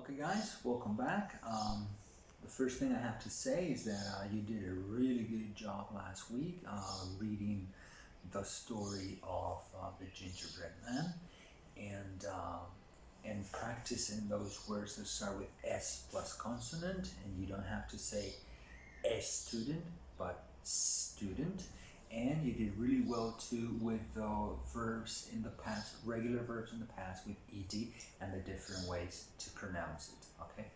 Okay guys, welcome back. The first thing I have to say is that you did a really good job last week reading the story of the gingerbread man and practicing those words that start with S plus consonant, and you don't have to say S student but student. And you did really well too with the verbs in the past, regular verbs in the past with ed and the different ways to pronounce it, okay?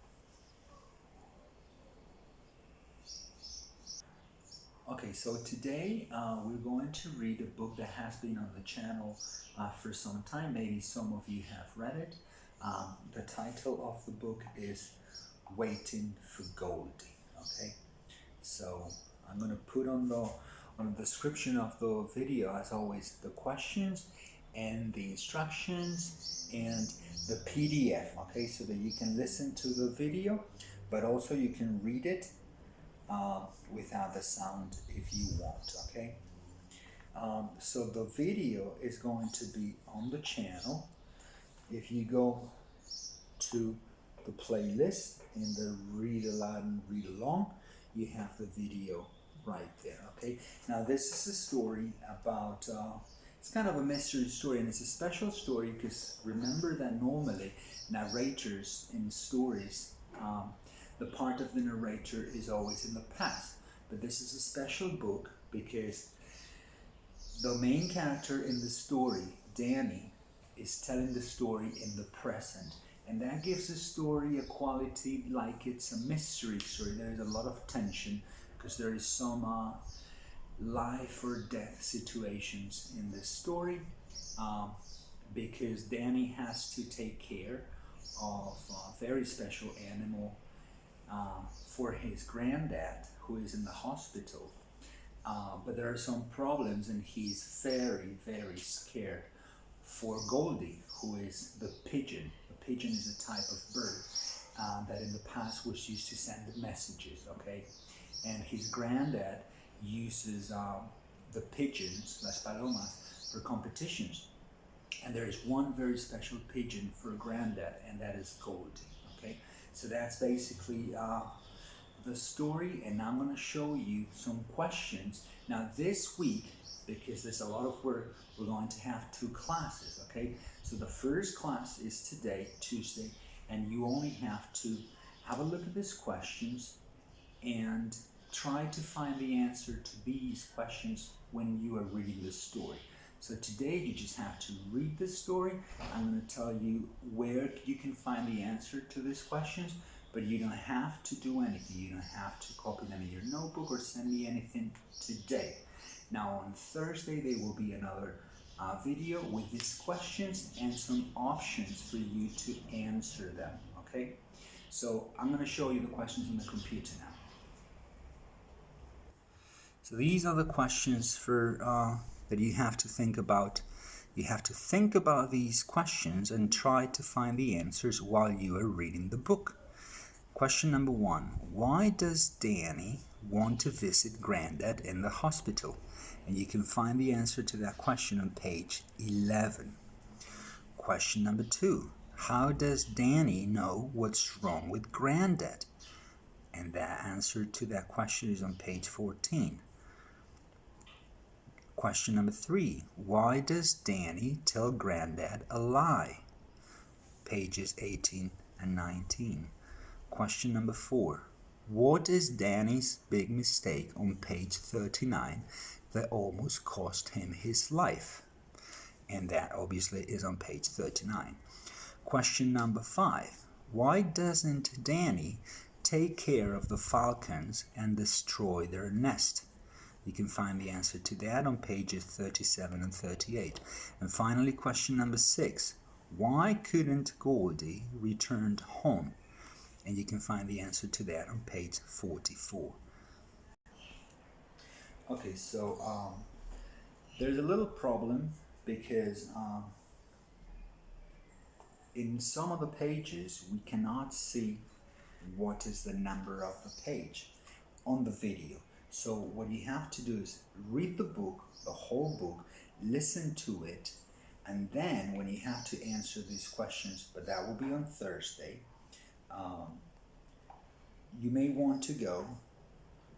Okay, so today we're going to read a book that has been on the channel for some time. Maybe some of you have read it. The title of the book is Waiting for Goldie, okay? So I'm going to put on the description of the video, as always, the questions and the instructions and the PDF, okay, so that you can listen to the video, but also you can read it without the sound if you want, okay? So the video is going to be on the channel. If you go to the playlist in the read aloud and read along, you have the video right there, okay? Now this is a story about, it's kind of a mystery story, and it's a special story because remember that normally narrators in stories, the part of the narrator is always in the past, but this is a special book because the main character in the story, Danny, is telling the story in the present. And that gives the story a quality like it's a mystery story. There is a lot of tension because there is some life or death situations in this story, because Danny has to take care of a very special animal for his granddad who is in the hospital. But there are some problems and he's very, very scared for Goldie, who is the pigeon. The pigeon is a type of bird that in the past was used to send messages, okay? And his granddad uses the pigeons, las palomas, for competitions. And there is one very special pigeon for granddad, and that is Goldie, okay? So that's basically the story, and I'm going to show you some questions. Now this week, because there's a lot of work, we're going to have 2 classes, okay? So the first class is today, Tuesday, and you only have to have a look at these questions and try to find the answer to these questions when you are reading the story. So today you just have to read the story. I'm going to tell you where you can find the answer to these questions, but you don't have to do anything. You don't have to copy them in your notebook or send me anything today. Now on Thursday there will be another video with these questions and some options for you to answer them, okay? So I'm going to show you the questions on the computer now. So these are the questions for that you have to think about. You have to think about these questions and try to find the answers while you are reading the book. Question number 1. Why does Danny want to visit Grandad in the hospital? And you can find the answer to that question on page 11. Question number 2. How does Danny know what's wrong with Grandad? And the answer to that question is on page 14. Question number 3. Why does Danny tell Grandad a lie? Pages 18 and 19. Question number 4. What is Danny's big mistake on page 39 that almost cost him his life? And that obviously is on page 39. Question number 5. Why doesn't Danny take care of the falcons and destroy their nest? You can find the answer to that on pages 37 and 38. And finally, question number 6. Why couldn't Goldie return home? And you can find the answer to that on page 44. Okay, so there's a little problem because in some of the pages we cannot see what is the number of the page on the video. So what you have to do is read the book, the whole book, listen to it, and then when you have to answer these questions, but that will be on Thursday, You may want to go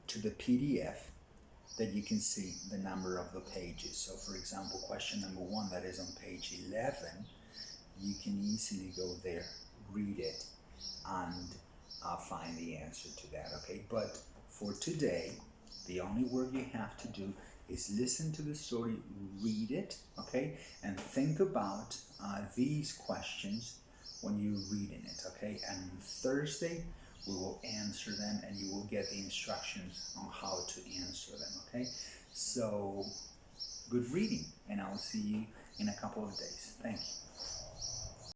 to the PDF that you can see the number of the pages. So for example, question number 1 that is on page 11, you can easily go there, read it, and find the answer to that, okay? But for today, the only work you have to do is listen to the story, read it, okay? And think about these questions when you're reading it, okay? And Thursday, we will answer them and you will get the instructions on how to answer them, okay? So, good reading, and I'll see you in a couple of days. Thank you.